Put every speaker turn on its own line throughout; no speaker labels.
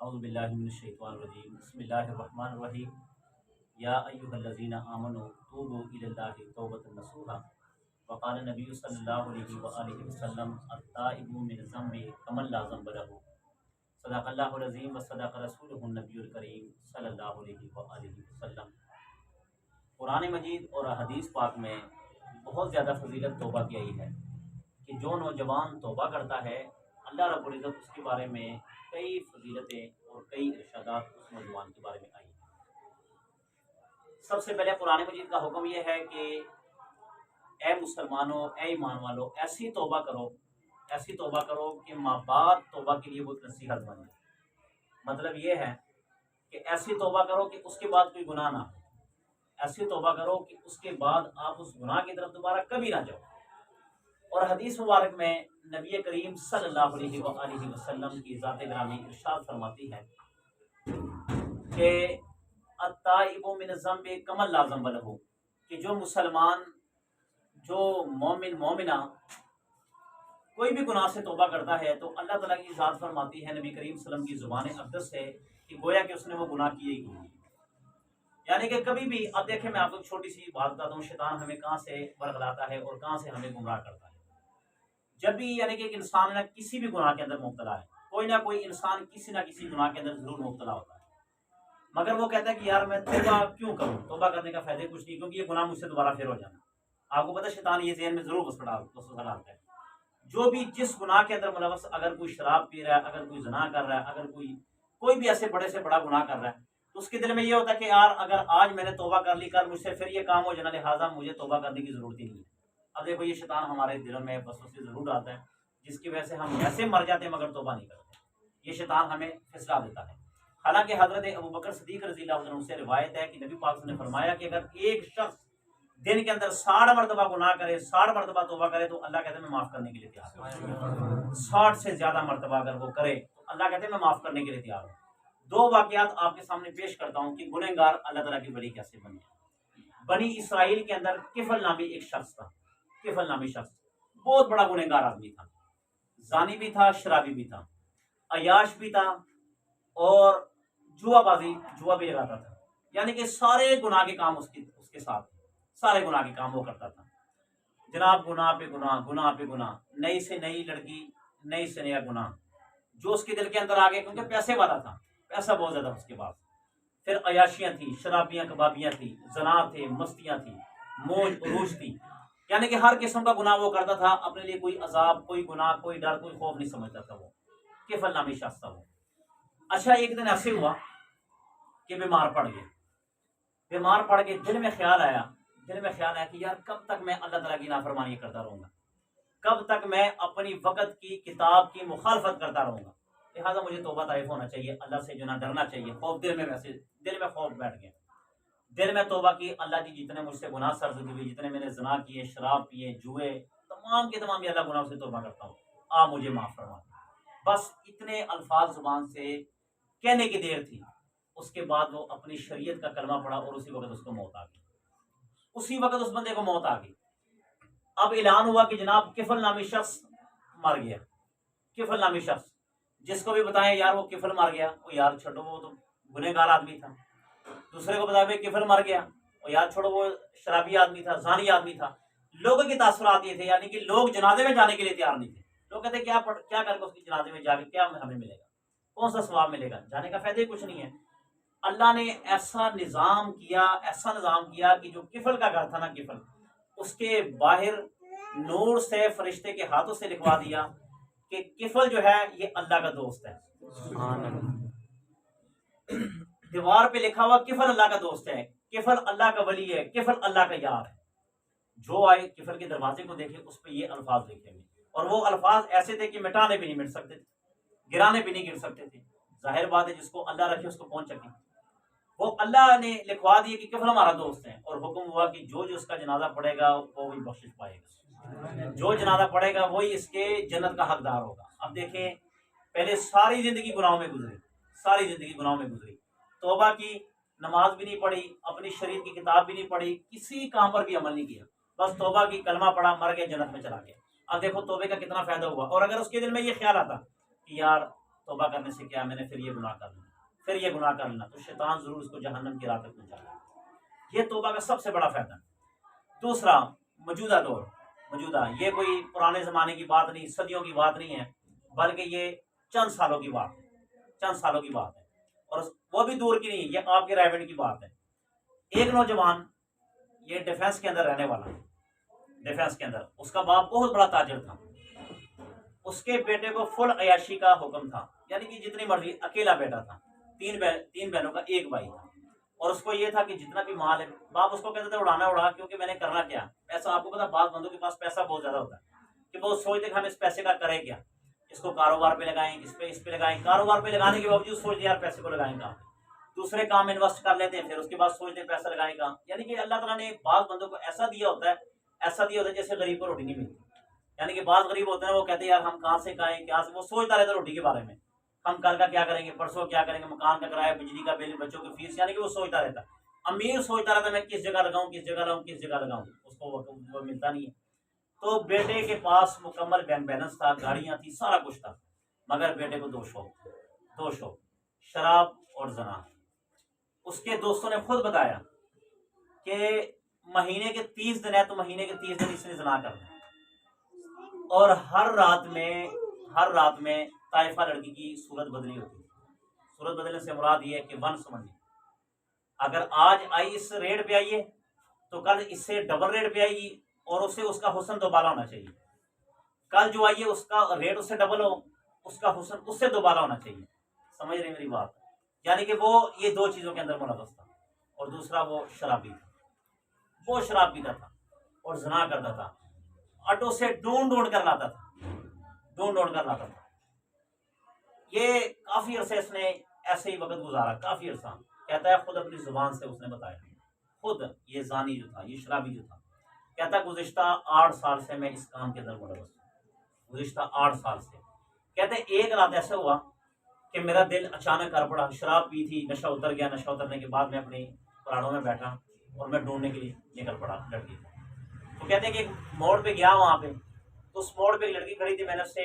اعوذ باللہ من الشیطان الرجیم بسم اللہ الرحمن الرحیم یا ایھا الذین آمنوا توبوا الی اللہ توبۃ نصوحا وقال نبی صلی اللہ علیہ وآلہ وسلم التائب من الذنب کمن لا ذنب له صدق اللہ العظیم وصدق رسولہ النبی الکریم صلی اللہ علیہ وآلہ وسلم۔ قرآن مجید اور حدیث پاک میں بہت زیادہ فضیلت توبہ کی آئی ہے کہ جو نوجوان توبہ کرتا ہے اللہ رب العزت اس کے بارے میں کئی فضیلتیں اور کئی ارشادات اس نوجوان کے بارے میں آئی ہیں۔ سب سے پہلے قرآن مجید کا حکم یہ ہے کہ اے مسلمانوں، اے ایمان والو، ایسی توبہ کرو کہ ماں بعد توبہ کے لیے وہ نصیحت بن جائے۔ مطلب یہ ہے کہ ایسی توبہ کرو کہ اس کے بعد کوئی گناہ نہ ہو، ایسی توبہ کرو کہ اس کے بعد آپ اس گناہ کی طرف دوبارہ کبھی نہ جاؤ۔ اور حدیث مبارک میں نبی کریم صلی اللہ علیہ وآلہ وسلم کی ذات گرامی ارشاد فرماتی ہے کہ التائب من الذنب کمن لا ذنب له، کہ جو مسلمان، جو مومنہ کوئی بھی گناہ سے توبہ کرتا ہے تو اللہ تعالیٰ کی ذات فرماتی ہے نبی کریم صلی اللہ علیہ وسلم کی زبان اقدس سے کہ گویا کہ اس نے وہ گناہ کیے ہی کیے۔ یعنی کہ کبھی بھی، اب دیکھیں میں آپ کو چھوٹی سی بات بتاتا ہوں، شیطان ہمیں کہاں سے ورغلاتا ہے اور کہاں سے ہمیں گمراہ کرتا ہے۔ جب بھی یعنی کہ ایک انسان نہ کسی بھی گناہ کے اندر مبتلا ہے، کوئی نہ کوئی انسان کسی نہ کسی گناہ کے اندر ضرور مبتلا ہوتا ہے، مگر وہ کہتا ہے کہ یار میں توبہ کیوں کروں، توبہ کرنے کا فائدہ کچھ نہیں، کیونکہ یہ گناہ مجھ سے دوبارہ پھر ہو جانا۔ آپ کو پتہ ہے شیطان یہ ذہن میں ضرور وسوسہ ڈالتا ہے۔ جو بھی جس گناہ کے اندر ملوث، اگر کوئی شراب پی رہا ہے، اگر کوئی زنا کر رہا ہے، اگر کوئی بھی ایسے بڑے سے بڑا گناہ کر رہا ہے، تو اس کے دل میں یہ ہوتا ہے کہ یار اگر آج میں نے توبہ کر لی، کل مجھ سے پھر یہ کام ہو جانا، لہٰذا مجھے توبہ کرنے کی ضرورت ہی نہیں ہے۔ اب دیکھو یہ شیطان ہمارے دلوں میں وسوسے ضرور آتا ہے، جس کی وجہ سے ہم ایسے مر جاتے ہیں مگر توبہ نہیں کرتے۔ یہ شیطان ہمیں پھسلا دیتا ہے۔ حالانکہ حضرت ابوبکر صدیق رضی اللہ عنہ سے روایت ہے کہ نبی پاک نے فرمایا کہ اگر ایک شخص دن کے اندر 60 مرتبہ گناہ کرے، 60 مرتبہ توبہ کرے تو اللہ کہتے ہیں میں معاف کرنے کے لیے تیار ہوں۔ 60 سے زیادہ مرتبہ اگر وہ کرے تو اللہ کہتے ہیں میں معاف کرنے کے لیے تیار ہوں۔ دو واقعات آپ کے سامنے پیش کرتا ہوں کہ گنہگار اللہ تعالیٰ کی ولی کیسے بنے۔ بنی اسرائیل کے اندر کفل نامی ایک شخص تھا، کفل نامی شخص بہت بڑا گنہگار آدمی تھا، زانی بھی تھا، شرابی بھی تھا، عیاش بھی تھا، اور جوا بھی لگاتا تھا۔ یعنی کہ سارے گناہ کے کام اس کے ساتھ، سارے گناہ کے کام وہ کرتا تھا۔ جناب گناہ پہ گناہ، گناہ پہ گناہ، نئی سے نئی لڑکی، نئی سے نیا گناہ جو اس کے دل کے اندر آ گئے، کیونکہ پیسے والا تھا، پیسہ بہت زیادہ اس کے پاس۔ پھر عیاشیاں تھیں، شرابیاں کبابیاں تھیں، زنا تھے، مستیاں تھیں، موج عروج تھی، یعنی کہ ہر قسم کا گناہ وہ کرتا تھا۔ اپنے لیے کوئی عذاب، کوئی گناہ، کوئی ڈر، کوئی خوف نہیں سمجھتا تھا وہ، کفل نامی شخص تھا وہ۔ اچھا ایک دن ایسے ہوا کہ بیمار پڑ گئے، دل میں خیال آیا کہ یار کب تک میں اللہ تعالیٰ کی نافرمانی کرتا رہوں گا، کب تک میں اپنی وقت کی کتاب کی مخالفت کرتا رہوں گا، لہٰذا مجھے توبہ طائف ہونا چاہیے، اللہ سے جو نہ ڈرنا چاہیے۔ خوف دل میں خوف بیٹھ گیا، دل میں توبہ کی، اللہ جی جتنے مجھ سے گناہ سرزد ہوئے، جتنے میں نے زنا کیے، شراب پیے، جوئے، تمام کے تمام یہ اللہ گناہوں سے توبہ کرتا ہوں، آپ مجھے معاف فرما دیں۔ بس اتنے الفاظ زبان سے کہنے کی دیر تھی، اس کے بعد وہ اپنی شریعت کا کلمہ پڑھا اور اسی وقت اس کو موت آ گئی، اسی وقت اس بندے کو موت آ گئی۔ اب اعلان ہوا کہ جناب کفل نامی شخص مر گیا۔ کفل نامی شخص جس کو بھی بتائیں یار وہ کفل مر گیا، وہ یار چھوڑو وہ تو گنہگار آدمی تھا۔ دوسرے کو بتائیں کفل مر گیا، وہ یار چھوڑو وہ شرابی آدمی تھا، زانی آدمی تھا۔ لوگوں کے تاثرات یہ تھے، یعنی کہ لوگ جنازے میں جانے کے لیے تیار نہیں تھے۔ لوگ کہتے کیا کر کے اس کی جنازے میں جا کے کیا ہمیں ملے گا، کون سا ثواب ملے گا، جانے کا فائدہ ہی کچھ نہیں ہے۔ اللہ نے ایسا نظام کیا کہ جو کفل کا گھر تھا نا، کفل، اس کے باہر نور سے فرشتے کے ہاتھوں سے لکھوا دیا کہ کفل جو ہے یہ اللہ کا دوست ہے۔ دیوار پہ لکھا ہوا کفل اللہ کا دوست ہے، کفل اللہ کا ولی ہے، کفل اللہ کا یار ہے۔ جو آئے کفل کے دروازے کو دیکھے اس پہ یہ الفاظ لکھے ہوئے، اور وہ الفاظ ایسے تھے کہ مٹانے بھی نہیں مٹ سکتے تھے، گرانے بھی نہیں گر سکتے تھے۔ ظاہر بات ہے جس کو اللہ رکھے اس کو کون چکے۔ وہ اللہ نے لکھوا دیے کہ کفل ہمارا دوست ہے، اور حکم ہوا کہ جو اس کا جنازہ پڑے گا وہ بھی بخشش پائے گا، جو جنازہ پڑے گا وہی اس کے جنت کا حقدار ہوگا۔ اب دیکھیں پہلے ساری زندگی گناہوں میں گزری، توبہ کی، نماز بھی نہیں پڑھی، اپنی شریعت کی کتاب بھی نہیں پڑھی، کسی کام پر بھی عمل نہیں کیا، بس توبہ کی، کلمہ پڑھا، مر گیا، جنت میں چلا گیا۔ اب دیکھو توبے کا کتنا فائدہ ہوا۔ اور اگر اس کے دل میں یہ خیال آتا کہ یار توبہ کرنے سے کیا میں نے پھر یہ گناہ کر لینا، پھر یہ گناہ کر لینا، تو شیطان ضرور اس کو جہنم کی راہ تک پہنچائے گا۔ یہ توبہ کا سب سے بڑا فائدہ ہے۔ دوسرا، موجودہ دور، موجودہ، یہ کوئی پرانے زمانے کی بات نہیں، صدیوں کی بات نہیں ہے، بلکہ یہ چند سالوں کی بات ہے، چند سالوں کی بات ہے، اور وہ بھی دور کی نہیں، یہ آپ کے رائے کی بات ہے۔ ایک نوجوان، یہ ڈیفنس کے اندر رہنے والا، ڈیفنس کے اندر، اس کا باپ بہت بڑا تاجر تھا، اس کے بیٹے کو فل عیاشی کا حکم تھا، یعنی کہ جتنی مرضی، اکیلا بیٹا تھا، تین بہنوں کا ایک بھائی تھا، اور اس کو یہ تھا کہ جتنا بھی مال ہے، باپ اس کو کہتے تھے اڑانا اڑا، کیونکہ میں نے کرنا کیا، پیسہ، آپ کو پتا بعض بندوں کے پاس پیسہ بہت زیادہ ہوتا ہے کہ وہ سوچتے کہ ہم اس پیسے کا کریں کیا، اس کو کاروبار پہ لگائیں، اس پہ لگائیں، کاروبار پہ لگانے کے باوجود سوچتے یار پیسے کو لگائیں کہاں، دوسرے کام انویسٹ کر لیتے ہیں، پھر اس کے بعد سوچتے ہیں پیسہ لگائیں کہاں۔ یعنی کہ اللہ تعالیٰ نے بعض بندوں کو ایسا دیا ہوتا ہے، ایسا دیا ہوتا ہے جیسے غریب کو روٹی نہیں ملتی، یعنی کہ بعض غریب ہوتے ہیں وہ کہتے ہیں یار ہم کہاں سے کھائیں، کیا سے، وہ سوچتا رہتا ہے روٹی کے بارے میں، ہم کل کا کیا کریں گے، پرسوں کیا کریں گے، مکان کا کرایہ، بجلی کا بل، بچوں کی فیس، یعنی کہ وہ سوچتا رہتا ہے۔ امیر سوچتا رہتا ہے میں کس جگہ لگاؤں، کس جگہ لگاؤں، کس جگہ لگاؤں، اس کو وہ ملتا نہیں ہے۔ تو بیٹے کے پاس مکمل بینک بیلنس تھا، گاڑیاں تھی، سارا کچھ تھا، مگر بیٹے کو دو شوق، شراب اور زنا۔ اس کے دوستوں نے خود بتایا کہ مہینے کے 30 دن ہے تو مہینے کے 30 دن اس نے زنا کرنا ہے، اور ہر رات میں طائفہ لڑکی کی صورت بدلی ہوتی ہے۔ صورت بدلنے سے مراد یہ ہے کہ ون سمجھیں، اگر آج آئی اس ریٹ پہ آئیے تو کل اس سے ڈبل ریٹ پہ آئے گی، اور اسے اس کا حسن دوبالا ہونا چاہیے، کل جو آئیے اس کا ریٹ اس سے ڈبل ہو، اس کا حسن اس سے دوبالا ہونا چاہیے۔ سمجھ رہے میری بات؟ یعنی کہ وہ یہ دو چیزوں کے اندر ملوث تھا، اور دوسرا وہ شرابی تھا، وہ شراب پیتا تھا اور زنا کرتا تھا، آٹو سے ڈھونڈ کر لاتا تھا۔ یہ کافی عرصے اس نے ایسے ہی وقت گزارا، کافی عرصہ، کہتا ہے خود اپنی زبان سے اس نے بتایا، خود یہ زانی جو تھا، یہ شرابی جو تھا، کہتا ہے گزشتہ 8 سال سے میں اس کام کے اندر ملوث ہوں، گزشتہ 8 سال سے۔ کہتے ہیں ایک رات ایسا ہوا کہ میرا دل اچانک کر پڑا، شراب پی تھی، نشہ اتر گیا، نشہ اترنے کے بعد میں اپنی پراڑوں میں بیٹھا اور میں ڈھونڈنے کے لیے نکل پڑا لڑکی کو۔ تو کہتے ہیں کہ ایک موڑ پہ گیا، وہاں پہ تو اس موڑ پہ ایک لڑکی کھڑی تھی، میں نے اس سے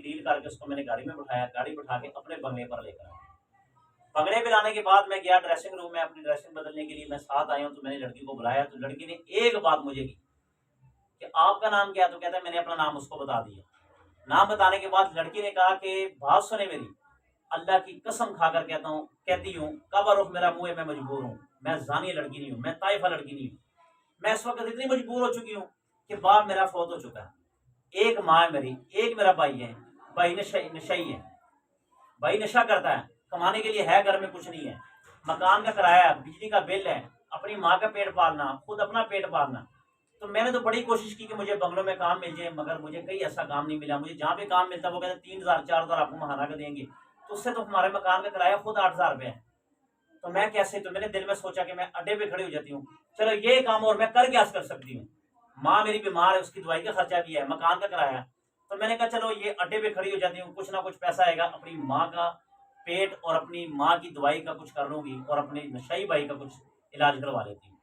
ڈیل کر کے اس کو میں نے گاڑی میں بٹھایا، گاڑی بٹھا کے اپنے بنگلے پر لے کر آیا۔ بنگلے پہ لانے کے بعد میں گیا ڈریسنگ روم میں اپنی ڈریسنگ بدلنے کے لیے، میں ساتھ آیا ہوں، تو میں نے لڑکی کو بلایا، تو لڑکی نے ایک بات مجھے کی کہ آپ کا نام کیا ہے؟ تو کہتا ہے میں نے اپنا نام اس کو بتا دیا۔ نام بتانے کے بعد لڑکی نے کہا کہ بات سنے میری، اللہ کی قسم کھا کر کہتی ہوں کعبہ رخ میرا منہ ہے، میں مجبور ہوں، میں زانی لڑکی نہیں ہوں، میں طائفہ لڑکی نہیں ہوں، میں اس وقت اتنی مجبور ہو چکی ہوں کہ باپ میرا فوت ہو چکا ہے، ایک ماں ہے میری، ایک میرا بھائی ہے، بھائی نشئی ہے، بھائی نشہ کرتا ہے، کمانے کے لیے ہے گھر میں کچھ نہیں ہے، مکان کا کرایہ، بجلی کا بل ہے، اپنی ماں کا پیٹ پالنا، خود اپنا پیٹ پالنا۔ تو میں نے تو بڑی کوشش کی کہ مجھے بنگلوں میں کام مل جائے، مگر مجھے کہیں ایسا کام نہیں ملا، مجھے جہاں پہ کام ملتا وہ کہتے 3000 4000 آپ کو مہانہ کا دیں گے، تو اس سے تو ہمارے مکان کا کرایہ خود 8000 روپے ہے، تو میں کیسے، تو میں نے دل میں سوچا کہ میں اڈے پہ کھڑی ہو جاتی ہوں، چلو یہ کام اور میں کر سکتی ہوں، ماں میری بیمار ہے، اس کی دوائی کا خرچہ بھی ہے، مکان کا کرایہ، تو میں نے کہا چلو یہ اڈے پہ کھڑی ہو جاتی ہوں، کچھ نہ کچھ پیسہ آئے گا، اپنی ماں کا پیٹ اور اپنی ماں کی دوائی کا کچھ کر لوں گی، اور اپنے نشئی بھائی کا کچھ علاج کروا لیتی ہوں۔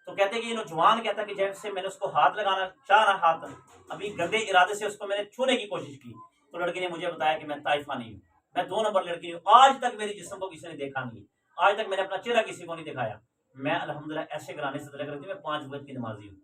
تو کہتے کہ یہ نوجوان کہتا کہ جب سے میں نے اس کو ہاتھ لگانا چاہ رہا، ہاتھ ابھی گندے ارادے سے اس کو میں نے چھونے کی کوشش کی، تو لڑکی نے مجھے بتایا کہ میں طائفہ نہیں ہوں، میں 2 نمبر لڑکی ہوں، آج تک میری جسم کو کسی نے دیکھا نہیں، آج تک میں نے اپنا چہرہ کسی کو نہیں دکھایا، میں الحمدللہ ایسے گھرانے سے تعلق رکھتی ہوں، میں 5 وقت کی نمازی ہوں۔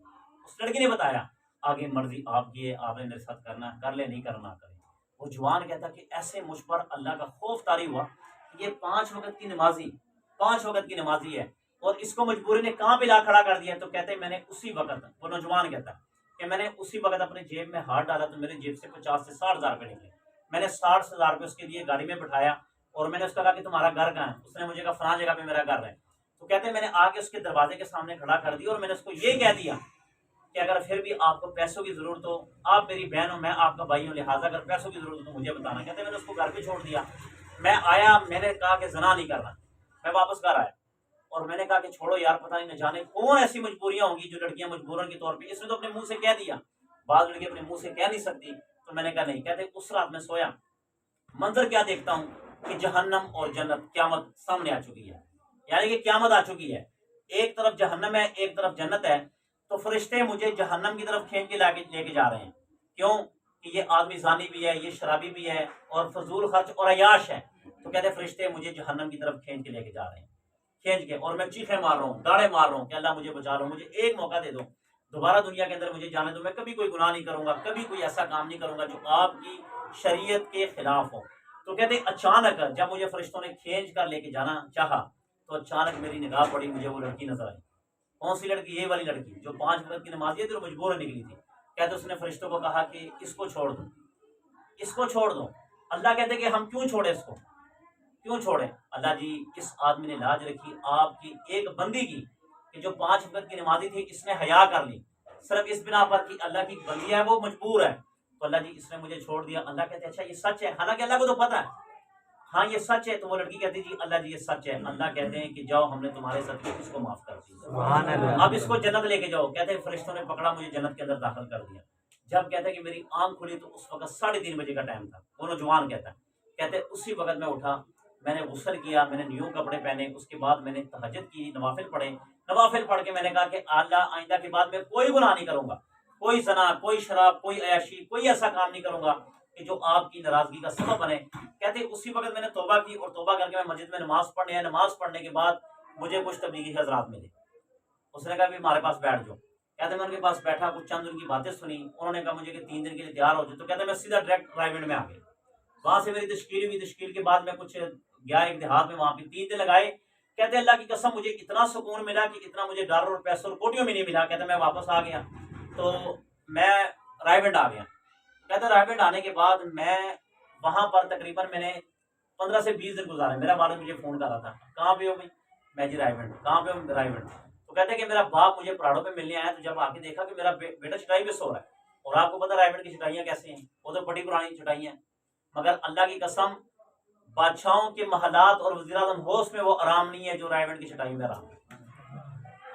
اس لڑکی نے بتایا آگے مرضی آپ کی ہے، آپ نے میرے ساتھ کرنا کر لے، نہیں کرنا کرے۔ وہ جوان کہتا کہ ایسے مجھ پر اللہ کا خوف طاری ہوا کہ یہ 5 وقت کی نمازی ہے، اور اس کو مجبوری نے کہاں پہ لا کھڑا کر دیا، تو کہتے ہیں میں نے اسی وقت، وہ نوجوان کہتا کہ میں نے اسی وقت اپنے جیب میں ہاتھ ڈالا تو میرے جیب سے 50 سے 60 ہزار روپے نکلے، میں نے 60 ہزار روپے اس کے لیے گاڑی میں بٹھایا، اور میں نے اس کو کہا کہ تمہارا گھر کہاں ہے؟ اس نے مجھے کہا فلاں جگہ پہ میرا گھر ہے۔ تو کہتے ہیں میں نے آ کے اس کے دروازے کے سامنے کھڑا کر دیا، اور میں نے اس کو یہ کہہ دیا کہ اگر پھر بھی آپ کو پیسوں کی ضرورت ہو، آپ میری بہن ہو، میں آپ کا بھائی ہوں، لہٰذا اگر پیسوں کی ضرورت ہو تو مجھے بتانا۔ کہتے ہیں میں نے اس کو گھر پہ چھوڑ دیا، میں آیا، میں نے کہا کہ زنا نہیں کرنا، میں واپس گھر آیا، اور میں نے کہا کہ چھوڑو یار، پتہ نہیں نہ جانے کون ایسی مجبوریاں ہوں گی جو لڑکیاں مجبوراً کے طور پہ، اس نے تو اپنے منہ سے کہہ دیا، بعض لڑکیاں اپنے منہ سے کہہ نہیں سکتی، تو میں نے کہا نہیں۔ کہتے اس رات میں سویا، منظر کیا دیکھتا ہوں کہ جہنم اور جنت، قیامت سامنے آ چکی ہے، یعنی کہ قیامت آ چکی ہے، ایک طرف جہنم ہے، ایک طرف جنت ہے، تو فرشتے مجھے جہنم کی طرف کھینچ کے لے کے جا رہے ہیں، کیوں؟ کہ یہ آدمی زانی بھی ہے، یہ شرابی بھی ہے اور فضول خرچ اور عیاش ہے، تو کہتے فرشتے مجھے جہنم کی طرف کھینچ کے لے کے جا رہے ہیں، کھینچ کے، اور میں چیخیں مار رہا ہوں، داڑے مار رہا ہوں کہ اللہ مجھے بچا لو، مجھے ایک موقع دے دو، دوبارہ دنیا کے اندر مجھے جانے دو، میں کبھی کوئی گناہ نہیں کروں گا، کبھی کوئی ایسا کام نہیں کروں گا جو آپ کی شریعت کے خلاف ہو۔ تو کہتے اچانک جب مجھے فرشتوں نے کھینچ کر لے کے جانا چاہا تو اچانک میری نگاہ پڑی، مجھے وہ لڑکی نظر آئی۔ کون سی لڑکی؟ یہ والی لڑکی جو 5 وقت کی نمازی تھی اور مجبور نکلی تھی۔ کہتے اس نے فرشتوں کو کہا کہ اس کو چھوڑ دو، اس کو چھوڑ دو۔ اللہ کہتے کہ ہم کیوں چھوڑیں اس کو، کیوں چھوڑیں؟ اللہ جی اس آدمی نے لاج رکھی آپ کی ایک بندی کی کہ جو 5 وقت کی نمازی تھی، اس نے حیا کر لی صرف اس بنا پر کہ اللہ کی بندی ہے، وہ مجبور ہے، تو اللہ جی اس نے مجھے چھوڑ دیا۔ اللہ کہتے اچھا یہ سچ ہے؟ حالانکہ اللہ کو تو پتہ ہے ہاں یہ سچ ہے۔ تو وہ لڑکی کہتی جی اللہ جی یہ سچ ہے۔ اللہ کہتے ہیں کہ جاؤ ہم نے تمہارے ساتھ اس کو معاف کر دیا، اب اس کو جنت لے کے جاؤ۔ کہتے ہیں فرشتوں نے پکڑا مجھے جنت کے اندر داخل کر دیا۔ جب کہتے ہیں کہ میری آنکھ کھلی تو اس وقت 3:30 بجے کا ٹائم تھا، وہ نوجوان کہتا ہے، کہتے اسی وقت میں اٹھا، میں نے غسل کیا، میں نے نیو کپڑے پہنے، اس کے بعد میں نے تہجد کی، نوافل پڑھے، نوافل پڑھ کے میں نے کہا کہ اللہ آئندہ کے بعد میں کوئی گناہ نہیں کروں گا، کوئی زنا، کوئی شراب، کوئی عیاشی، کوئی ایسا کام نہیں کروں گا کہ جو آپ کی ناراضگی کا سبب بنے۔ کہتے اسی وقت میں نے توبہ کی اور توبہ کر کے میں مسجد میں نماز پڑھنے آیا۔ نماز پڑھنے کے بعد مجھے کچھ تبلیغی حضرات ملے، اس نے کہا بھی ہمارے پاس بیٹھ جاؤ۔ کہتے میں ان کے پاس بیٹھا، کچھ چند ان کی باتیں سنی، انہوں نے کہا مجھے کہ 3 دن کے لیے تیار ہو جائے، تو کہتے میں سیدھا ڈائریکٹ پرائیویٹ میں آ گیا۔ وہاں سے میری تشکیل ہوئی، تشکیل کے بعد میں کچھ گیا ایک دیہات میں، وہاں پہ 3 دن لگائے۔ کہتے اللہ کی قسم مجھے اتنا سکون ملا کہ اتنا مجھے ڈالر اور پیسوں اور کوٹیوں میں نہیں ملا۔ کہتے میں واپس آ گیا تو میں رائے آ گیا۔ کہتے رائے آنے کے بعد میں وہاں پر تقریباً میں نے 15 سے 20 دن گزارے۔ میرا والد مجھے فون کر رہا تھا کہاں پہ ہو بھائی؟ میں جی رائے کہاں پہ ہوں؟ رائے۔ تو کہتے کہ میرا باپ مجھے پراڑوں پہ ملنے آیا، تو جب آ کے دیکھا کہ میرا بیٹا چٹائی پہ سو رہا ہے، اور آپ کو پتا رائے کی چٹائیاں کیسے ہیں، وہ تو بڑی پرانی چٹائیاں ہیں، مگر اللہ کی قسم بادشاہوں کے محلات اور وزیر اعظم ہوش میں وہ آرام نہیں ہے جو رائے کی چٹائی میں آرام ہے۔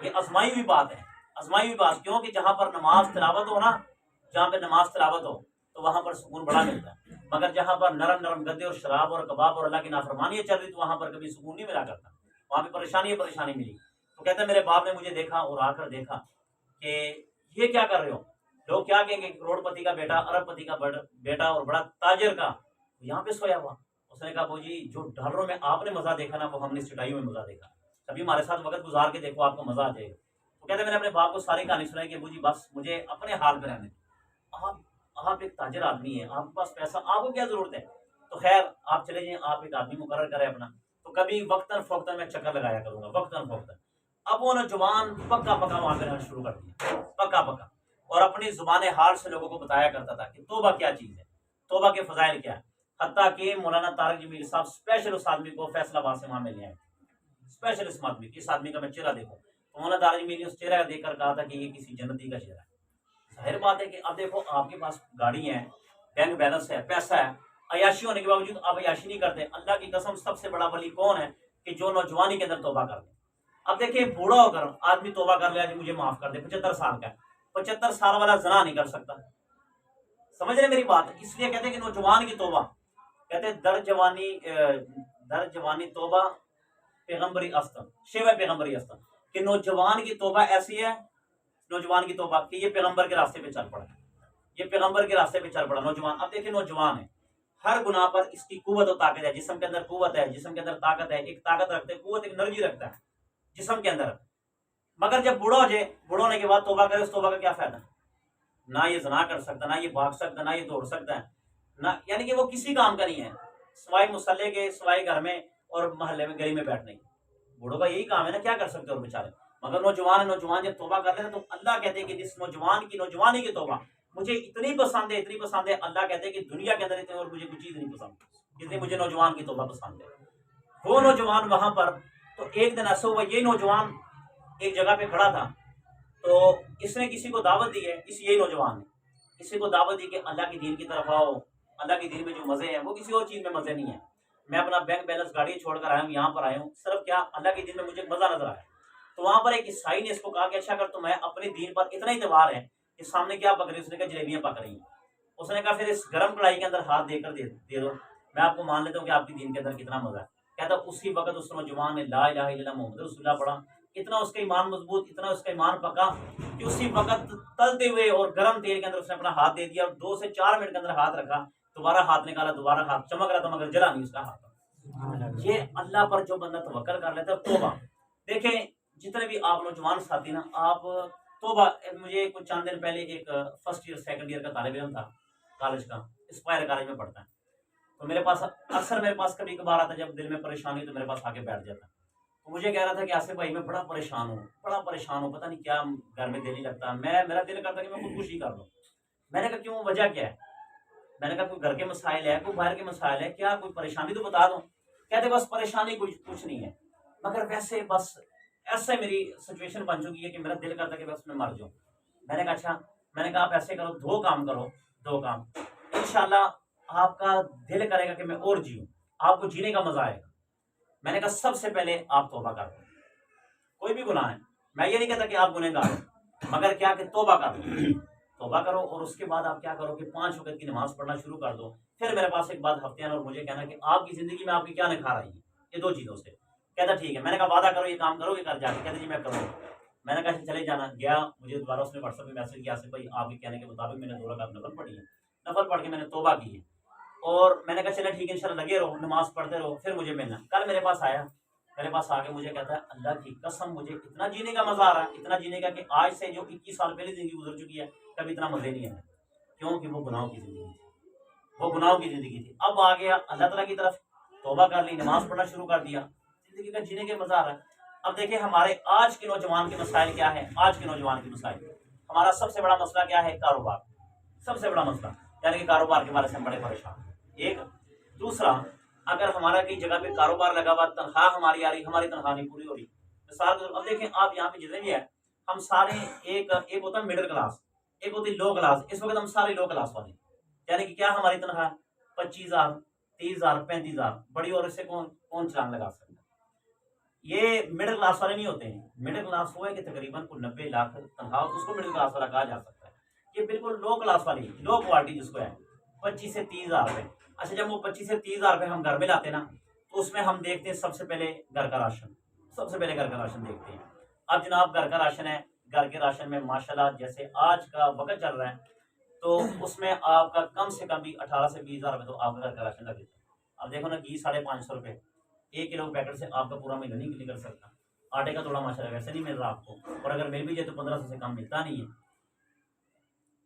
یہ ازمائی ہوئی بات ہے، ازمائی ہوئی بات، کیوں کہ جہاں پر نماز تلاوت ہو نا، جہاں پہ نماز تلاوت ہو تو وہاں پر سکون بڑا ملتا ہے، مگر جہاں پر نرم نرم گدے اور شراب اور کباب اور اللہ کی نافرمانی چل رہی تو وہاں پر کبھی سکون نہیں ملا کرتا، وہاں پہ پریشانی ملی۔ تو کہتے ہیں میرے باپ نے مجھے دیکھا اور آ کر دیکھا کہ یہ کیا کر رہے ہو، لوگ کیا کہیں گے، کروڑ پتی کا بیٹا، ارب پتی کا بیٹا اور بڑا تاجر کا یہاں پہ سویا ہوا۔ اس نے کہا ابو جی جو ڈالروں میں آپ نے مزہ دیکھا نا، وہ ہم نے چٹائیوں میں مزہ دیکھا، کبھی ہمارے ساتھ وقت گزار کے دیکھو آپ کو مزہ آ جائے گا۔ تو کہتے ہیں میں نے اپنے باپ کو ساری کہانی سنائی کہ ابو جی بس مجھے اپنے حال پہ رہنے، آپ ایک تاجر آدمی ہیں، آپ کے پاس پیسہ، آپ کو کیا ضرورت ہے؟ تو خیر آپ چلے جائیں، آپ ایک آدمی مقرر کریں اپنا، تو کبھی وقتاً فوقتاً میں چکر لگایا کروں گا، وقتاً فوقتاً۔ اب وہ نوجوان پکا وہاں پہ رہنا شروع کر دیا، پکا اور اپنی زبان حال سے لوگوں کو بتایا کرتا تھا کہ توبہ کیا چیز ہے، توبہ کے فضائل کیا ہے، حتیٰ کہ مولانا طارق جمیل صاحب اسپیشل اس آدمی کو فیصلہ آباد سے وہاں ملنے آئے، اسپیشل اس آدمی کی، اس آدمی کا میں چہرہ دیکھوں تو مولانا طارق جمیل نے اس چہرہ دیکھ کر کہا تھا کہ یہ کسی جنتی کا چہرہ ہے۔ ظاہر بات ہے کہ اب دیکھو آپ کے پاس گاڑی ہے، بینک بیلنس ہے، پیسہ ہے، عیاشی ہونے کے باوجود آپ عیاشی نہیں کرتے۔ اللہ کی قسم سب سے بڑا ولی کون ہے کہ جو نوجوانی کے اندر توبہ کر دے۔ اب دیکھیں بوڑھا ہو کر آدمی توبہ کر لیا جی مجھے معاف کر دے، 75 سال کا ہے، 75 سال والا زنا نہیں کر سکتا، سمجھ رہے میری بات؟ اس لیے کہتے ہیں کہ نوجوان کی توبہ، کہتے ہیں در جوانی توبہ پیغمبری استن، شیوہ پیغمبری استن، کہ نوجوان کی توبہ ایسی ہے، نوجوان کی توبہ کہ یہ پیغمبر کے راستے پہ چل پڑا، یہ پیغمبر کے راستے پہ چل پڑا نوجوان۔ اب دیکھیں نوجوان ہے، ہر گناہ پر اس کی قوت و طاقت ہے، جسم کے اندر قوت ہے، جسم کے اندر طاقت ہے، ایک طاقت رکھتے ہیں، قوت ایک انرجی رکھتا ہے جسم کے اندر، مگر جب بوڑھا ہو جائے، بوڑھا ہونے کے بعد توبہ کرے، اس توبہ کا کیا فائدہ؟ نہ یہ زنا کر سکتا، نہ یہ بھاگ سکتا، نہ یہ دوڑ سکتا ہے، نہ یعنی کہ وہ کسی کام کا نہیں ہے سوائے مصلے کے، سوائے گھر میں اور محلے میں گلی میں بیٹھنے کی۔ بوڑھوں کا یہی کام ہے نا، کیا کر سکتے اور بیچارے، مگر نوجوان جب توبہ کر لیں تو اللہ کہتے ہیں کہ جس نوجوان کی نوجوانی کی توبہ مجھے اتنی پسند ہے، اتنی پسند ہے، اللہ کہتے ہیں کہ دنیا کے اندر اتنی اور مجھے کوئی چیز نہیں پسند جتنی مجھے نوجوان کی توبہ پسند ہے۔ وہ نوجوان وہاں پر، تو ایک دن ایسا ہوا، یہ نوجوان ایک جگہ پہ کھڑا تھا، تو اس نے کسی کو دعوت دی ہے، یہی نوجوان نے کسی کو دعوت دی کہ اللہ کی دین کی طرف آؤ، اللہ کی دین میں جو مزے ہیں وہ کسی اور چیز میں مزے نہیں ہیں، میں اپنا بینک بیلنس گاڑی چھوڑ کر آیا ہوں، یہاں پر آیا ہوں صرف کیا اللہ کی دین میں مجھے مزہ نظر آیا۔ تو وہاں پر ایک عیسائی نے اس کو کہا کہ اچھا اگر تمہیں اپنے دین پر اتنا اعتبار ہے کہ سامنے کیا پک رہی؟ اس نے کہا جلیبیاں پک رہی ہیں۔ اس نے کہا پھر اس گرم کڑھائی کے اندر ہاتھ دے کر دے دو، میں آپ کو مان لیتا ہوں کہ آپ کی دین کے اندر کتنا مزہ ہے۔ کہتا اسی وقت اس نوجوان نے لا الہ الا اللہ محمد رسول اللہ پڑھا، اتنا اس کا ایمان مضبوط، اتنا اس کا ایمان پکا کہ اسی وقت تلتے ہوئے اور گرم تیل کے اندر اس نے اپنا ہاتھ دے دیا اور 2 سے 4 منٹ کے اندر ہاتھ رکھا، دوبارہ ہاتھ نکالا، دوبارہ ہاتھ چمک رہا تھا مگر جلا نہیں اس کا ہاتھ۔ یہ اللہ پر جو بندہ توکل کر لیتا ہے، توبہ دیکھیں جتنے بھی آپ نوجوان ساتھی نا، آپ توبہ، مجھے کچھ چند دن پہلے ایک فرسٹ ایئر سیکنڈ ایئر کا طالب علم تھا کالج کا، اسپائر کالج میں پڑھتا ہے، تو میرے پاس اکثر میرے پاس کبھی کبھار آتا، جب دل میں پریشانی تو میرے پاس آ کے بیٹھ جاتا، تو مجھے کہہ رہا تھا کہ آصف بھائی میں بڑا پریشان ہوں، پتہ نہیں کیا گھر میں دل نہیں لگتا، میرا دل کرتا کہ میں خودکشی کر لوں۔ میں نے کہا کیوں، وجہ کیا ہے؟ میں نے کہا کوئی گھر کے مسائل ہے، کوئی باہر کے مسائل ہے، کیا کوئی پریشانی تو بتا دو۔ کہتے بس پریشانی کچھ نہیں ہے، مگر ویسے بس ایسے میری سچویشن بن چکی ہے کہ میرا دل کرتا کہ بس میں مر جاؤں۔ میں نے کہا اچھا، میں نے کہا آپ ایسے کرو، 2 کام کرو، 2 کام، انشاءاللہ آپ کا دل کرے گا کہ میں اور جیوں، آپ کو جینے کا مزہ آئے گا۔ میں نے کہا سب سے پہلے آپ توبہ کر دو، کوئی بھی گناہ ہے، میں یہ نہیں کہتا کہ آپ گنہگار ہو، مگر کیا کہ توبہ کر دو، توبہ کرو، اور اس کے بعد آپ کیا کرو کہ 5 وقت کی نماز پڑھنا شروع کر دو۔ پھر میرے پاس ایک بات ہفتے آنا اور مجھے کہنا کہ آپ کی زندگی میں آپ کی کیا نکھار آئی ہے، یہ 2 چیزوں سے۔ کہتا ٹھیک ہے، میں نے کہا وعدہ کرو یہ کام کرو گے کر جا کے؟ کہتے جی میں کروں گا۔ میں نے کہا چلے جانا، گیا، مجھے دوبارہ اس نے واٹس ایپ پہ میسج کیا آصف بھائی آپ کے کہنے کے مطابق میں نے 2 رکعت نفل پڑھی ہے، نفل پڑھ کے میں نے توبہ کی ہے، اور میں نے کہا چلے ٹھیک ہے انشاءاللہ لگے رہو، نماز پڑھتے رہو، پھر مجھے ملنا۔ کل میرے پاس آیا، میرے پاس آ کے مجھے کہتا ہے اللہ کی قسم مجھے اتنا جینے کا مزہ آ رہا ہے، اتنا جینے کا کہ آج سے جو 21 سال پہلے زندگی گزر چکی ہے کبھی اتنا مزے نہیں آیا، کیونکہ وہ گناہوں کی زندگی تھی، وہ گناہوں کی زندگی تھی۔ اب آ گیا اللہ تعالیٰ کی طرف، توبہ کر لی، نماز پڑھنا شروع کر دیا، زندگی کا جینے کے مزہ آ رہا ہے۔ اب دیکھیں ہمارے آج کے نوجوان کے مسائل کیا ہے، آج کے نوجوان کے مسائل، ہمارا سب سے بڑا مسئلہ کیا ہے؟ کاروبار، سب سے بڑا مسئلہ، یعنی کہ کاروبار کے بارے سے ہم بڑے پریشان ہیں۔ ایک دوسرا، اگر ہمارا کئی جگہ پہ کاروبار لگا ہوا، تنخواہ ہماری آ رہی، ہماری تنخواہ نہیں پوری ہو رہی۔ مثال کے طور پر اب دیکھیں آپ یہاں پہ جتنے بھی ہیں، ہم سارے ایک ہوتا ہے مڈل کلاس، ایک ہوتی لو کلاس، اس وقت ہم سارے لو کلاس والے، یعنی کہ کیا ہماری تنخواہ 25,000 30,000 35,000، بڑی اور اس سے کون چھلانگ لگا سکتا ہے؟ یہ مڈل کلاس والے نہیں ہوتے ہیں، مڈل کلاس وہ ہے کہ تقریباً 90 لاکھ تنخواہ، اس کو مڈل کلاس والا کہا جا سکتا ہے۔ یہ بالکل لو کلاس والی، لو کوالٹی جس کو ہے، 25 سے 30,000 روپے۔ اچھا جب وہ 25 سے 30,000 روپے ہم گھر میں لاتے نا، تو اس میں ہم دیکھتے ہیں سب سے پہلے گھر کا راشن، سب سے پہلے گھر کا راشن دیکھتے ہیں۔ اب جناب گھر کا راشن ہے، گھر کے راشن میں ماشاءاللہ جیسے آج کا وقت چل رہا ہے تو اس میں آپ کا کم سے کم بھی 18 سے 20,000 روپے تو آپ کا گھر کا راشن لگ جاتا ہے۔ اب دیکھو نا گھی 550 روپے، 1 کلو پیکٹ سے آپ کا پورا مہینہ نہیں نکل سکتا، آٹے کا توڑا ماشاءاللہ ویسے نہیں مل رہا آپ کو، اور اگر مل بھی جائے تو 1500 سے کم ملتا نہیں ہے۔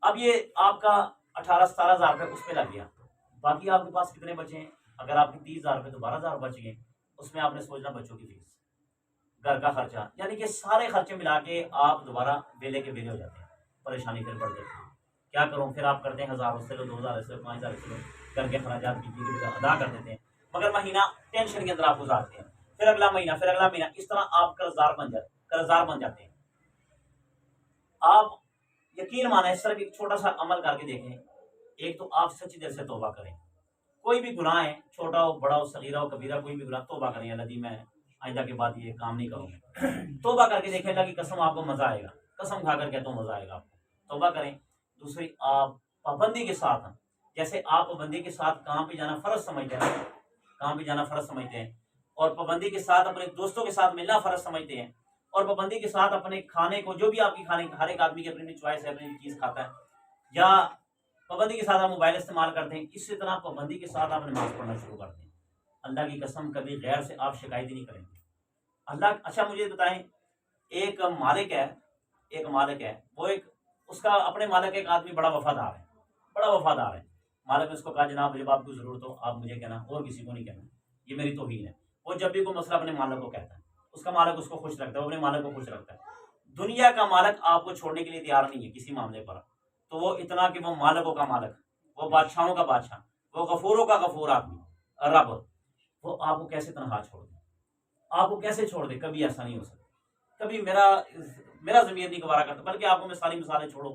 اب یہ آپ کا 18-17,000 روپے اس پہ لگ گیا، باقی آپ کے پاس کتنے بچے ہیں؟ اگر آپ کے 30,000 روپے تو 12,000 بچ گئے، اس میں آپ نے سوچنا بچوں کی فیس، گھر کا خرچہ، یعنی کہ سارے خرچے ملا کے آپ دوبارہ ویلے کے ویلے ہو جاتے ہیں، پریشانی پھر بڑھ جاتی ہے۔ کیا کروں؟ پھر آپ کرتے ہیں 1000 سے لو، 2000 سے لو، 5000 سے لو، گھر کے اخراجات کی ادا کر دیتے ہیں، مگر مہینہ ٹینشن کے اندر آپ گزارتے ہیں، پھر اگلا مہینہ، پھر اگلا مہینہ، اس طرح آپ قرضدار بن جاتے ہیں۔ آپ یقین مانیں صرف ایک چھوٹا سا عمل کر کے دیکھیں، ایک تو آپ سچی دل سے توبہ کریں، کوئی بھی گناہ ہے، چھوٹا ہو بڑا ہو صغیرہ ہو کبیرہ، کوئی بھی گناہ، توبہ کریں اللہ جی میں آئندہ کے بعد یہ کام نہیں کروں گا، توبہ کر کے دیکھیں، اللہ کی قسم آپ کو مزہ آئے گا، قسم کھا کر کہتا ہوں مزہ آئے گا آپ کو، توبہ کریں۔ دوسری، آپ پابندی کے ساتھ ہیں، جیسے آپ پابندی کے ساتھ کام پہ جانا فرض سمجھتے ہیں، کام پہ جانا فرض سمجھتے ہیں، اور پابندی کے ساتھ اپنے دوستوں کے ساتھ ملنا فرض سمجھتے ہیں، اور پابندی کے ساتھ اپنے کھانے کو، جو بھی آپ کی کھانے، ہر ایک آدمی کی اپنی چوائس ہے، اپنی چیز کھاتا ہے، یا پابندی کے ساتھ آپ موبائل استعمال کرتے ہیں، اسی طرح پابندی کے ساتھ آپ نماز پڑھنا شروع کرتے ہیں، اللہ کی قسم کبھی غیر سے آپ شکایت ہی نہیں کریں گے اللہ۔ اچھا مجھے بتائیں، ایک مالک ہے، وہ ایک اس کا اپنے مالک ایک آدمی بڑا وفادار ہے، مالک نے اس کو کہا جناب جب آپ کو ضرورت ہو آپ مجھے کہنا، اور کسی کو نہیں کہنا، یہ میری توہین ہے۔ وہ جب بھی کوئی مسئلہ اپنے مالک کو کہتا ہے، اس کا مالک اس کو خوش رکھتا ہے، وہ اپنے مالک کو خوش رکھتا ہے۔ دنیا کا مالک آپ کو چھوڑنے کے لیے تیار نہیں ہے کسی معاملے پر، تو وہ اتنا کہ وہ مالکوں کا مالک، وہ بادشاہوں کا بادشاہ، وہ غفوروں کا غفور آدمی، رب، وہ آپ کو کیسے تنہا چھوڑ دے، آپ کو کیسے چھوڑ دے؟ کبھی ایسا نہیں ہو سکتا، کبھی میرا ضمیر نہیں گوارا کرتا، بلکہ آپ کو میں ساری مثالیں چھوڑوں،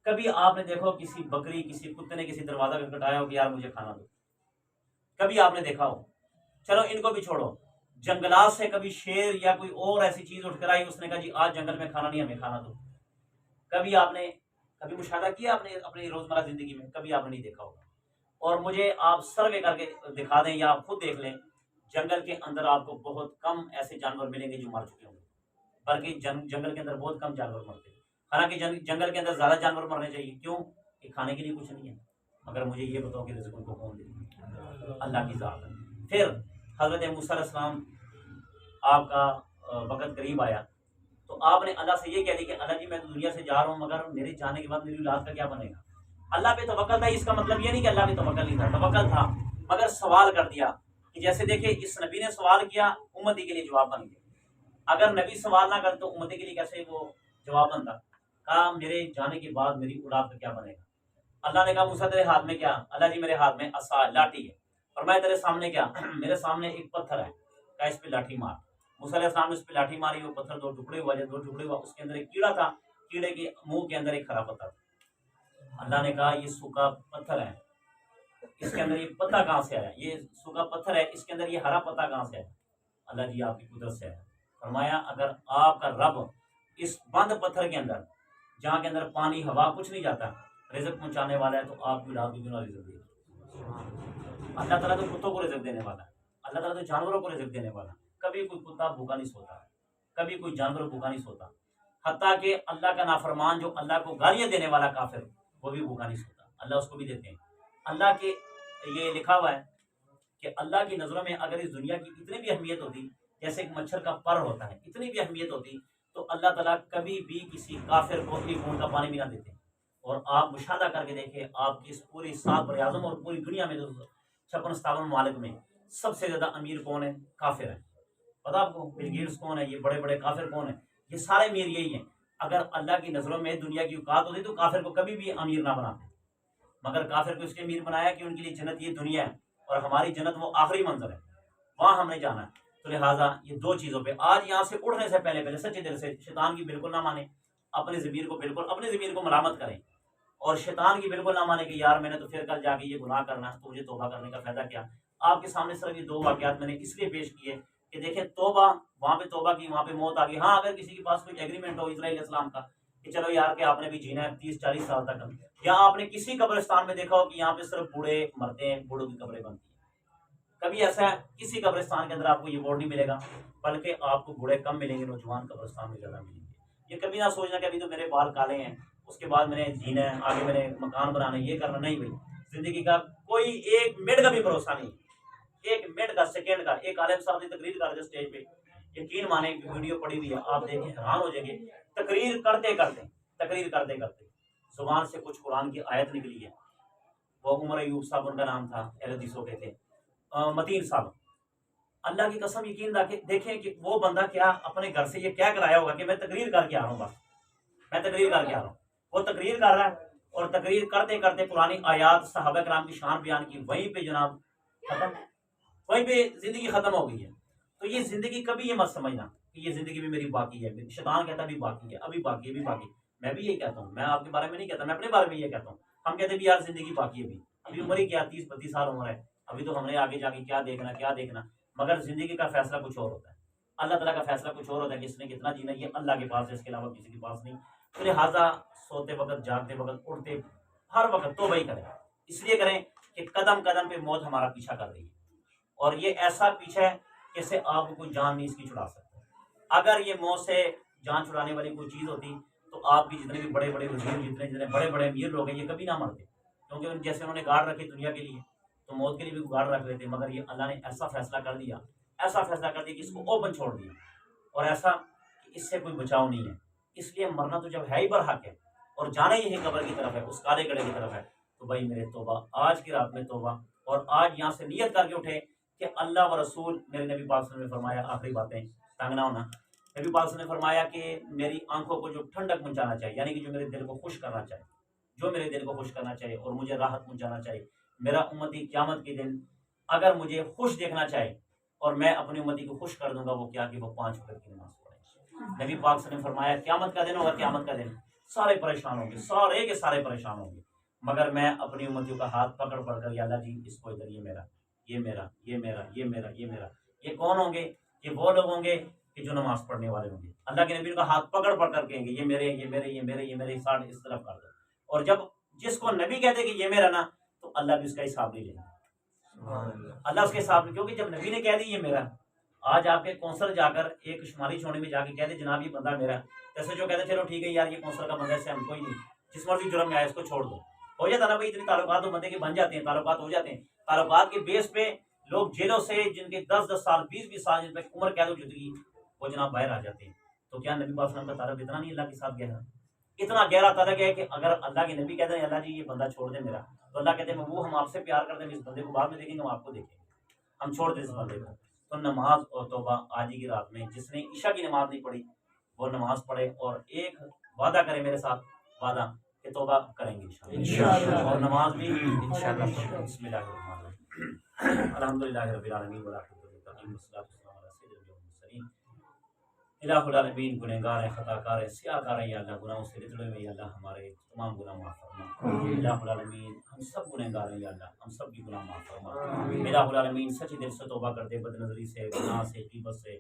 کبھی آپ نے دیکھو کسی بکری، کسی کتے نے کسی دروازہ پہ کٹایا ہو کہ یار مجھے کھانا دو، کبھی آپ نے دیکھا ہو؟ چلو ان کو بھی چھوڑو، جنگلات سے کبھی شیر یا کوئی اور ایسی چیز اٹھ کر آئی، اس نے کہا جی آج جنگل میں کھانا نہیں، ہمیں کھانا دو، کبھی آپ نے کبھی مشاہدہ کیا آپ نے اپنی روزمرہ زندگی میں؟ کبھی آپ نے نہیں دیکھا ہوگا۔ اور مجھے آپ سروے کر کے دکھا دیں یا آپ خود دیکھ لیں، جنگل کے اندر آپ کو بہت کم ایسے جانور ملیں گے جو مر چکے ہوں گے، بلکہ جنگل کے اندر بہت کم جانور مرتے ہیں، حالانکہ جنگل کے اندر زیادہ جانور مرنے چاہیے، کیوں کہ کھانے کے لیے کچھ نہیں ہے، مگر مجھے یہ بتاؤ کہ رزق ان کو کون دے گا؟ اللہ کی ذات ہے۔ پھر حضرت موسیٰ علیہ السلام آپ کا وقت قریب آیا تو آپ نے اللہ سے یہ کہہ دی کہ اللہ جی میں تو دنیا سے جا رہا ہوں، مگر میرے جانے کے بعد میری اولاد کا کیا بنے گا؟ اللہ پہ توکل تھا، اس کا مطلب یہ نہیں کہ اللہ پہ توکل نہیں تھا، توکل تھا، مگر سوال کر دیا کہ جیسے دیکھیں اس نبی نے سوال کیا، امتی کے لیے جواب بن گیا۔ اگر نبی سوال نہ کر تو امتی کے لیے کیسے وہ جواب بنتا؟ کہا میرے جانے کے بعد میری اولاد کا کیا بنے گا؟ اللہ نے کہا موسیٰ تیرے ہاتھ میں کیا؟ اللہ جی میرے ہاتھ میں عصا لاٹھی ہے۔ فرمایا تیرے سامنے کیا؟ میرے سامنے ایک پتھر ہے، کہا اس پہ لاٹھی مار۔ موسیٰ علیہ السلام نے اس پہ لاٹھی ماری، وہ پتھر دو ٹکڑے ہوا، جب دو ٹکڑے ہوا اس کے اندر ایک کیڑا تھا، کیڑے کے منہ کے اندر ایک ہرا پتا تھا۔ اللہ نے کہا یہ سوکھا پتھر ہے، اس کے اندر یہ پتا کہاں سے آیا؟ یہ سوکھا پتھر ہے، اس کے اندر یہ ہرا پتا کہاں سے آیا؟ اللہ جی آپ کی قدرت سے ہے۔ فرمایا اگر آپ کا رب اس بند پتھر کے اندر جہاں کے اندر پانی ہوا کچھ نہیں جاتا رزق پہنچانے والا ہے تو آپ کی اولاد کو کیوں نہ رزق دے گا؟ اللہ تعالیٰ تو کتوں کو رزق دینے والا ہے، اللہ تعالیٰ تو جانوروں کو رزق دینے والا ہے۔ کبھی کوئی کتا بھوکا نہیں سوتا، کبھی کوئی جانور بھوکا نہیں سوتا، حتیٰ کہ اللہ کا نافرمان جو اللہ کو گالیاں دینے والا کافر وہ بھی بھوکا نہیں سوتا، اللہ اس کو بھی دیتے ہیں۔ اللہ کے یہ لکھا ہوا ہے کہ اللہ کی نظروں میں اگر اس دنیا کی اتنی بھی اہمیت ہوتی جیسے ایک مچھر کا پر ہوتا ہے، اتنی بھی اہمیت ہوتی تو اللہ تعالیٰ کبھی بھی کسی کافر کو اپنی خون کا پانی بھی نہ دیتے۔ اور آپ مشاہدہ کر کے دیکھیں، آپ کی اس پوری 7 بر اعظم اور پوری دنیا میں 56-57 ممالک میں سب سے زیادہ امیر کون ہے؟ کافر ہیں۔ پتا آپ کو بل گیٹس کون ہے؟ یہ بڑے بڑے کافر کون ہیں؟ یہ سارے امیر یہی ہیں۔ اگر اللہ کی نظروں میں دنیا کی اوقات ہوتی تو کافر کو کبھی بھی امیر نہ بناتے، مگر کافر کو اس لیے امیر بنایا کہ ان کے لیے جنت یہ دنیا ہے اور ہماری جنت وہ آخری منظر ہے، وہاں ہم نے جانا ہے۔ تو لہٰذا یہ دو چیزوں پہ آج یہاں سے اٹھنے سے پہلے سچے دل سے شیطان کی بالکل نہ مانے، اپنے ضمیر کو ملامت کریں، اور شیطان کی بالکل نہ مانے کہ یار میں نے تو پھر کل جا کے یہ گناہ کرنا ہے تو مجھے توبہ کرنے کا فائدہ کیا۔ آپ کے سامنے صرف یہ 2 واقعات میں نے اس لیے پیش کیے کہ دیکھیں توبہ، وہاں پہ توبہ کی، وہاں پہ موت آ گئی۔ ہاں اگر کسی کے پاس کوئی ایگریمنٹ ہو اسرائیل علیہ السلام کا کہ چلو یار کہ آپ نے بھی جینا ہے 30-40 سال تک، یا آپ نے کسی قبرستان میں دیکھا ہو کہ یہاں پہ صرف بوڑھے مرتے ہیں، بوڑھوں کی قبریں بنتی ہیں، کبھی ایسا ہے کسی قبرستان کے اندر آپ کو یہ بورڈ نہیں ملے گا، بلکہ آپ کو بوڑھے کم ملیں گے، نوجوان قبرستان میں زیادہ ملیں گے۔ یہ کبھی نہ سوچنا کہ ابھی تو میرے بال کالے ہیں، اس کے بعد میں نے جینا ہے، آگے میں نے مکان بنانا ہے، یہ کرنا نہیں۔ بھائی زندگی کا کوئی ایک منٹ کا بھی بھروسہ نہیں، ایک منٹ کا، سیکنڈ کا۔ ایک عالم صاحب نے تقریر کر دی اسٹیج پہ، یقین مانے ویڈیو پڑی ہوئی ہے، آپ دیکھیں حیران ہو جائیں گے۔ تقریر کرتے کرتے زبان سے کچھ قرآن کی آیت نکلی ہے۔ وہ عمر ایوب صاحب ان کا نام تھا، اہل حدیثوں کے تھے، متین صاحب۔ اللہ کی قسم یقین دیکھیں کہ وہ بندہ کیا اپنے گھر سے یہ کیا کرایا ہوگا کہ میں تقریر کر کے آ رہا ہوں، بس میں تقریر کر کے آ رہا ہوں۔ وہ تقریر کر رہا ہے اور تقریر کرتے کرتے پرانی آیات صحابہ کرام کی شان بیان کی، وہیں پہ جناب ختم، وہیں پہ زندگی ختم ہو گئی ہے۔ تو یہ زندگی کبھی یہ مت سمجھنا کہ یہ زندگی بھی میری باقی ہے۔ شیطان کہتا بھی باقی ہے، ابھی باقی ہے، ابھی باقی۔ میں بھی یہ کہتا ہوں، میں آپ کے بارے میں نہیں کہتا، میں اپنے بارے میں یہ کہتا ہوں۔ ہم کہتے ہیں یار زندگی باقی ہے، ابھی عمر ہی کیا 30-32 سال عمر ہے، ابھی تو ہم نے آگے جا کے کیا دیکھنا۔ مگر زندگی کا فیصلہ کچھ اور ہوتا ہے، اللہ تعالیٰ کا فیصلہ کچھ اور ہوتا ہے کہ اس نے کتنا جینا یہ اللہ کے پاس ہے، اس کے علاوہ کسی کے پاس نہیں۔ تو لہٰذا سوتے وقت، جاگتے وقت، اٹھتے ہر وقت توبہ ہی کریں، اس لیے کریں کہ قدم قدم پہ موت ہمارا پیچھا کر رہی ہے، اور یہ ایسا پیچھا ہے کہ اسے آپ کو کوئی جان نہیں اس کی چھڑا سکتا۔ اگر یہ موت سے جان چھڑانے والی کوئی چیز ہوتی تو آپ کی جتنے بھی بڑے بڑے وزیر، جتنے بڑے بڑے امیر لوگ ہیں، یہ کبھی نہ مرتے، کیونکہ جیسے انہوں نے گارڈ رکھے دنیا کے لیے تو موت کے لیے بھی گارڈ رکھ لیتے، مگر یہ اللہ نے ایسا فیصلہ کر دیا کہ اس کو اوپن چھوڑ دیا، اور ایسا کہ اس سے کوئی بچاؤ نہیں ہے۔ اس لیے مرنا تو جب ہے ہی برحق ہے اور جانا ہی ہے قبر کی طرف ہے، اس کالے گڑھے کی طرف ہے، تو بھائی میرے توبہ، آج کی رات میں توبہ، اور آج یہاں سے نیت کر کے اٹھے کہ اللہ و رسول، میرے نبی پاک صلی اللہ علیہ وسلم نے فرمایا، آخری باتیں تنگ نہ ہونا، نبی پاک صلی اللہ علیہ وسلم نے فرمایا کہ میری آنکھوں کو جو ٹھنڈک پہنچانا چاہیے، یعنی کہ جو میرے دل کو خوش کرنا چاہیے، جو میرے دل کو خوش کرنا چاہیے اور مجھے راحت پہنچانا چاہیے، میرا امتی قیامت کے دن اگر مجھے خوش دیکھنا چاہے اور میں اپنی امتی کو خوش کر دوں گا، وہ کیا کہ وہ 5 وقت کی نماز پڑھے۔ نبی پاک صلی اللہ علیہ وسلم نے فرمایا قیامت کا دن ہوگا، قیامت کا دن سارے پریشان ہوں گے، سارے کے سارے پریشان ہوں گے، مگر میں اپنی امتیوں کا ہاتھ پکڑ پڑ کر، یا اللہ جی اس کو ادھر، یہ میرا، یہ میرا، یہ میرا، یہ میرا، یہ میرا۔ یہ کون ہوں گے؟ یہ وہ لوگ ہوں گے کہ جو نماز پڑھنے والے ہوں گے، اللہ کے نبی کا ہاتھ پکڑ پڑ کر کہیں گے یہ میرے، یہ میرے، یہ میرے، یہ میرے، ساڑھ اس طرف کر دو۔ اور جب جس کو نبی کہتے کہ یہ میرا نا، تو اللہ بھی اس کا حساب نہیں لے گا، اللہ اس کے حساب نہیں، کیونکہ جب نبی نے کہہ دی یہ میرا، آج آپ کے کونسلر جا کر ایک شمالی چھوڑنے میں جا کے کہہ دے جناب یہ بندہ میرا، جیسے جو کہتے ہیں چلو ٹھیک ہے یار یہ کونسلر کا بندہ ہے، اس سے ہم کوئی نہیں، جس مرضی جرم میں آئے اس کو چھوڑ دو، ہو جاتا نا بھائی، اتنے تعلقات تو بندے کے بن جاتے ہیں، تعلقات ہو جاتے ہیں، تعلقات کے بیس پہ لوگ جیلوں سے جن کے 10 سال 20 سال جن پہ عمر قید ہو چکی وہ جناب باہر آ جاتے ہیں۔ تو کیا نبی پاک صلی اللہ علیہ وسلم کا تعلق اتنا نہیں اللہ کے ساتھ گہرا؟ اتنا گہرا تعلق ہے کہ اگر اللہ کے نبی کہتے ہیں اللہ جی یہ بندہ چھوڑ دے میرا، تو اللہ کہتے ہیں وہ ہم آپ سے پیار کرتے ہیں، اس بندے کو بعد میں دیکھیں گے، ہم آپ کو دیکھیں گے، ہم چھوڑ دیں اس بندے کو۔ تو نماز اور توبہ آج ہی کی رات میں جس نے عشاء کی نماز نہیں پڑھی وہ نماز پڑھے اور ایک وعدہ کرے میرے ساتھ، وعدہ کہ توبہ کریں گے انشاءاللہ، اور نماز بھی انشاءاللہ پڑھیں گے۔ بسم اللہ الرحمن الرحیم، الحمدللہ رب العالمین والعاقبۃ للمتقین والصلاۃ والسلام علی سیدنا المرسلین۔ الہ العالمین گنہگار ہیں، خطا کار ہیں، سیاہ کار ہیں یا اللہ، گناہوں سے لتڑے ہوئے یا اللہ ہمارے تمام گناہ معاف فرما۔ الہ العالمین ہم سب گنہگار ہیں یا اللہ، ہم سب کی گناہ معاف فرما۔ الہ العالمین سچی دل سے توبہ کرتے، بد نظری سے، گناہ سے، غیبت سے،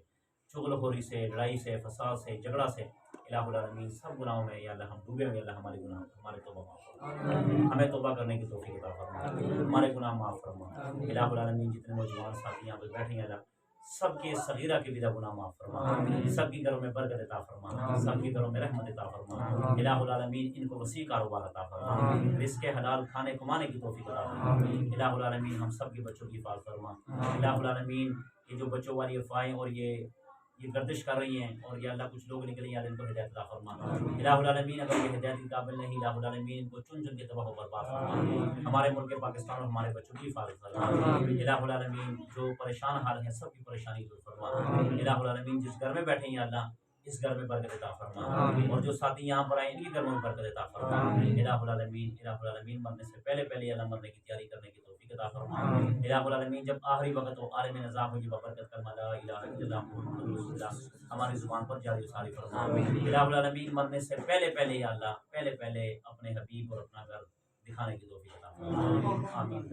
چغل خوری سے، لڑائی سے، فساد سے، جھگڑا سے، الہ العالمین سب گناہوں میں یا اللہ ہم ڈوبے ہوئے، اللہ ہمارے گناہ ہمارے توبہ معاف فرما، ہمیں توبہ کرنے کی توفیق عطا فرما، ہمارے گناہ معاف فرما۔ الہ العالمین جتنے نوجوان ساتھی یہاں پہ بیٹھے ہیں اللہ سب کے صغیرہ کے بھی گناہ معاف فرما، سب کی گھروں میں برکت عطا فرما، سب کی گھروں میں رحمت عطا فرما۔ الہ العالمین ان کو وسیع کاروبار عطا فرما، رزق حلال کھانے کمانے کی توفیق عطا فرما۔ الہ العالمین ہم سب کے بچوں کی حفاظت فرما۔ الہ العالمین یہ جو بچوں والی افواہیں اور یہ گردش کر رہی ہیں اور یہ اللہ کچھ لوگ نکلے ہیں ان کو ہدایت عطا فرما۔ الہ العالمین اگر یہ ہدایت کے قابل نہیں، الہ العالمین ان کو چن چن کے تباہ و برباد فرما، ہمارے ملک پاکستان اور ہمارے بچوں کی حفاظت فرما۔ الہ العالمین جو پریشان حال ہیں سب کی پریشانی دور فرما۔ الہ العالمین جس گھر میں بیٹھے ہیں یا اللہ اس گھر میں برکت عطا فرما، اور جو ساتھی یہاں پر آئے ان کے گھروں میں برکت عطا فرما۔ الہ العالمین مرنے سے پہلے پہلے اللہ مرنے کی تیاری کرنے کی توفیق عطا فرما۔ الہ العالمین جب آخری وقت ہو عالم نظام ہو جب برکت کلمہ لا الہ الا اللہ محمد رسول اللہ ہماری زبان پر جاری و ساری فرما۔ الہ العالمین مرنے سے پہلے پہلے یا اللہ پہلے پہلے اپنے حبیب اور اپنا گھر دکھانے کی توفیق عطا فرما۔ آمین۔